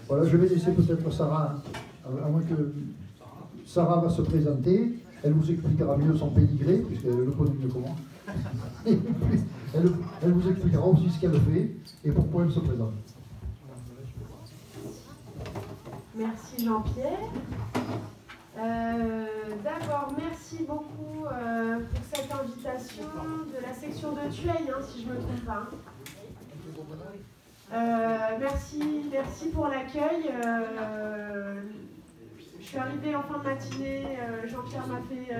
Voilà, je vais laisser peut-être Sarah, à moins que Sarah va se présenter. Elle vous expliquera mieux son pédigré, puisqu'elle le connaît mieux que moi. Elle vous expliquera aussi ce qu'elle fait et pourquoi elle se présente. Merci Jean-Pierre. D'abord, merci beaucoup pour cette invitation de la section de Tueil, si je ne me trompe pas. Merci pour l'accueil. Je suis arrivée en fin de matinée, Jean-Pierre m'a fait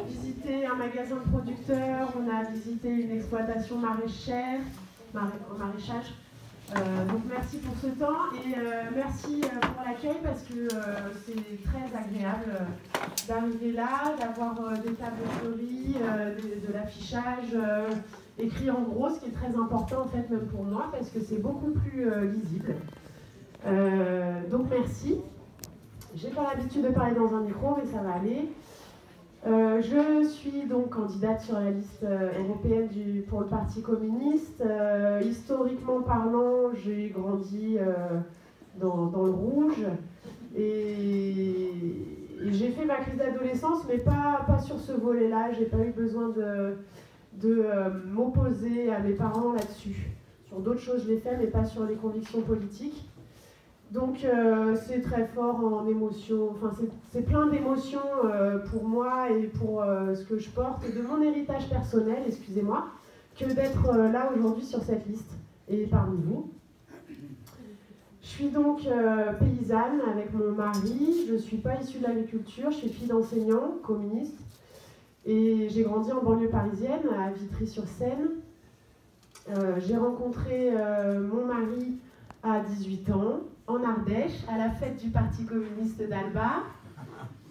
visiter un magasin de producteurs, on a visité une exploitation maraîchage. Donc merci pour ce temps et merci pour l'accueil parce que c'est très agréable d'arriver là, d'avoir des tableaux de l'affichage écrit en gros, ce qui est très important en fait même pour moi parce que c'est beaucoup plus lisible. Donc merci. J'ai pas l'habitude de parler dans un micro mais ça va aller. Je suis donc candidate sur la liste européenne pour le Parti communiste. Historiquement parlant, j'ai grandi dans le rouge et j'ai fait ma crise d'adolescence, mais pas sur ce volet-là. J'ai pas eu besoin de m'opposer à mes parents là-dessus. Sur d'autres choses, je l'ai fait, mais pas sur les convictions politiques. Donc c'est très fort en émotion, enfin c'est plein d'émotions pour moi et pour ce que je porte et de mon héritage personnel, excusez-moi, que d'être là aujourd'hui sur cette liste et parmi vous. Je suis donc paysanne avec mon mari, je ne suis pas issue de l'agriculture, je suis fille d'enseignant communiste et j'ai grandi en banlieue parisienne à Vitry-sur-Seine. J'ai rencontré mon mari à 18 ans, en Ardèche, à la fête du Parti communiste d'Alba.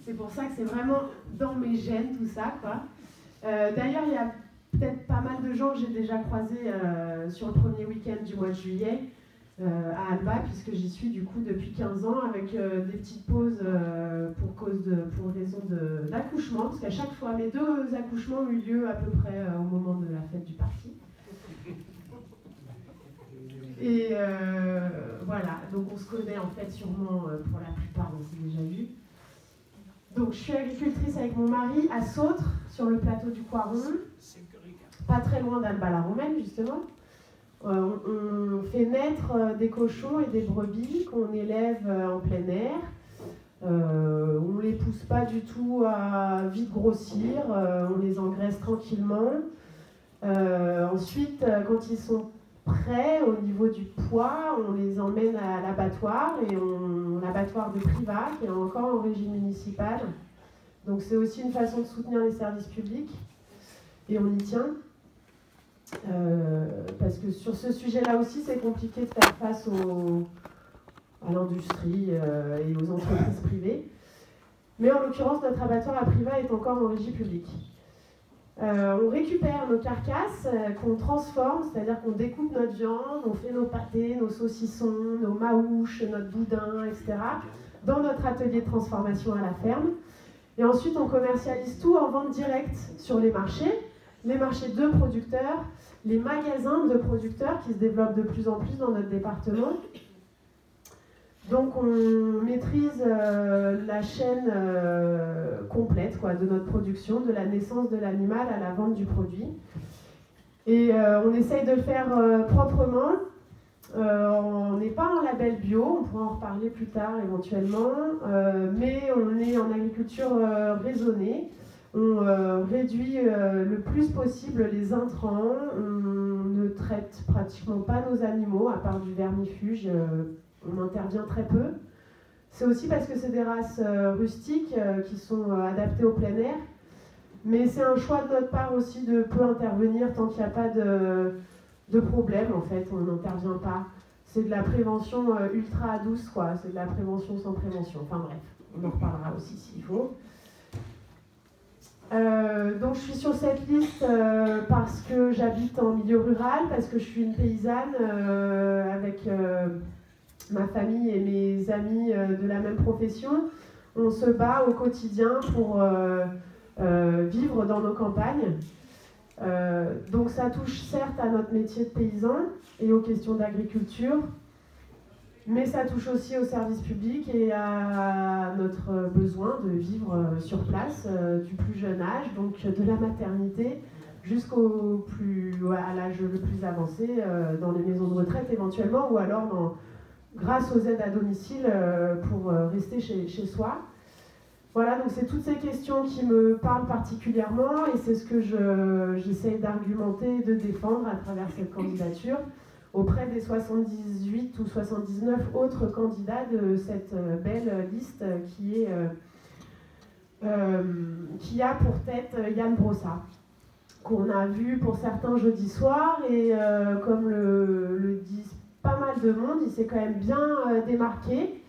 C'est pour ça que c'est vraiment dans mes gènes tout ça, quoi. D'ailleurs, il y a peut-être pas mal de gens que j'ai déjà croisés sur le premier week-end du mois de juillet à Alba, puisque j'y suis du coup depuis 15 ans, avec des petites pauses pour raison d'accouchement, parce qu'à chaque fois, mes 2 accouchements ont eu lieu à peu près au moment de la fête du parti. Et voilà, donc on se connaît en fait sûrement pour la plupart, on s'est déjà vu. Donc je suis agricultrice avec mon mari à Sautre, sur le plateau du Coiron, pas très loin d'Alba-la-Romaine justement. On fait naître des cochons et des brebis qu'on élève en plein air. On ne les pousse pas du tout à vite grossir, on les engraisse tranquillement. Ensuite, quand ils sont prêts au niveau du poids, on les emmène à l'abattoir, et l'abattoir de Privas, qui est encore en régie municipale. Donc c'est aussi une façon de soutenir les services publics, et on y tient. Parce que sur ce sujet-là aussi, c'est compliqué de faire face à l'industrie et aux entreprises privées. Mais en l'occurrence, notre abattoir à Privas est encore en régie publique. On récupère nos carcasses qu'on transforme, c'est-à-dire qu'on découpe notre viande, on fait nos pâtés, nos saucissons, nos maouches, notre boudin, etc. dans notre atelier de transformation à la ferme. Et ensuite, on commercialise tout en vente directe sur les marchés de producteurs, les magasins de producteurs qui se développent de plus en plus dans notre département. Donc on maîtrise la chaîne complète de notre production, de la naissance de l'animal à la vente du produit. Et on essaye de le faire proprement. On n'est pas en label bio, on pourra en reparler plus tard éventuellement, mais on est en agriculture raisonnée. On réduit le plus possible les intrants, on ne traite pratiquement pas nos animaux, à part du vermifuge. On intervient très peu. C'est aussi parce que c'est des races rustiques qui sont adaptées au plein air. Mais c'est un choix de notre part aussi de peu intervenir tant qu'il n'y a pas de problème, en fait. On n'intervient pas. C'est de la prévention ultra douce, quoi. C'est de la prévention sans prévention. Enfin bref, on en reparlera aussi s'il faut. Donc je suis sur cette liste parce que j'habite en milieu rural, parce que je suis une paysanne avec... ma famille et mes amis de la même profession, on se bat au quotidien pour vivre dans nos campagnes. Donc ça touche certes à notre métier de paysan et aux questions d'agriculture, Mais ça touche aussi au service public et à notre besoin de vivre sur place du plus jeune âge, donc de la maternité à l'âge le plus avancé, dans les maisons de retraite éventuellement, ou alors grâce aux aides à domicile pour rester chez soi. Voilà, donc c'est toutes ces questions qui me parlent particulièrement et c'est ce que j'essaye d'argumenter, de défendre à travers cette candidature auprès des 78 ou 79 autres candidats de cette belle liste qui a pour tête Ian Brossat, qu'on a vu pour certains jeudi soir et comme le disent pas mal de monde, il s'est quand même bien démarqué.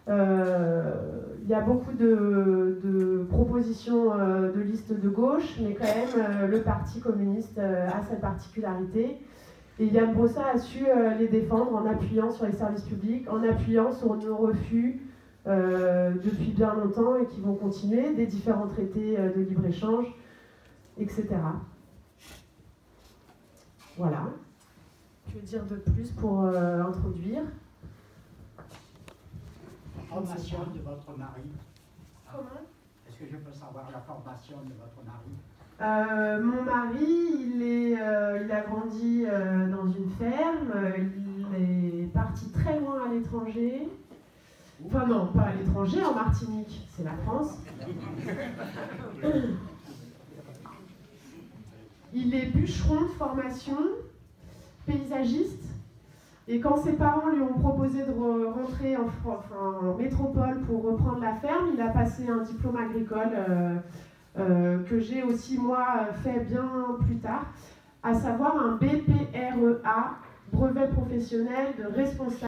Il y a beaucoup de propositions de listes de gauche, mais quand même le Parti communiste a cette particularité. Et Ian Brossat a su les défendre en appuyant sur les services publics, en appuyant sur nos refus depuis bien longtemps et qui vont continuer, des différents traités de libre-échange, etc. Voilà. Je veux dire de plus pour introduire. La formation de votre mari. Comment ? Est-ce que je peux savoir la formation de votre mari ? Mon mari, il a grandi dans une ferme, il est parti très loin à l'étranger. Enfin non, pas à l'étranger, en Martinique, c'est la France. Il est bûcheron de formation, paysagiste. Et quand ses parents lui ont proposé de rentrer en métropole pour reprendre la ferme, il a passé un diplôme agricole que j'ai aussi moi fait bien plus tard, à savoir un BPREA, brevet professionnel de responsable.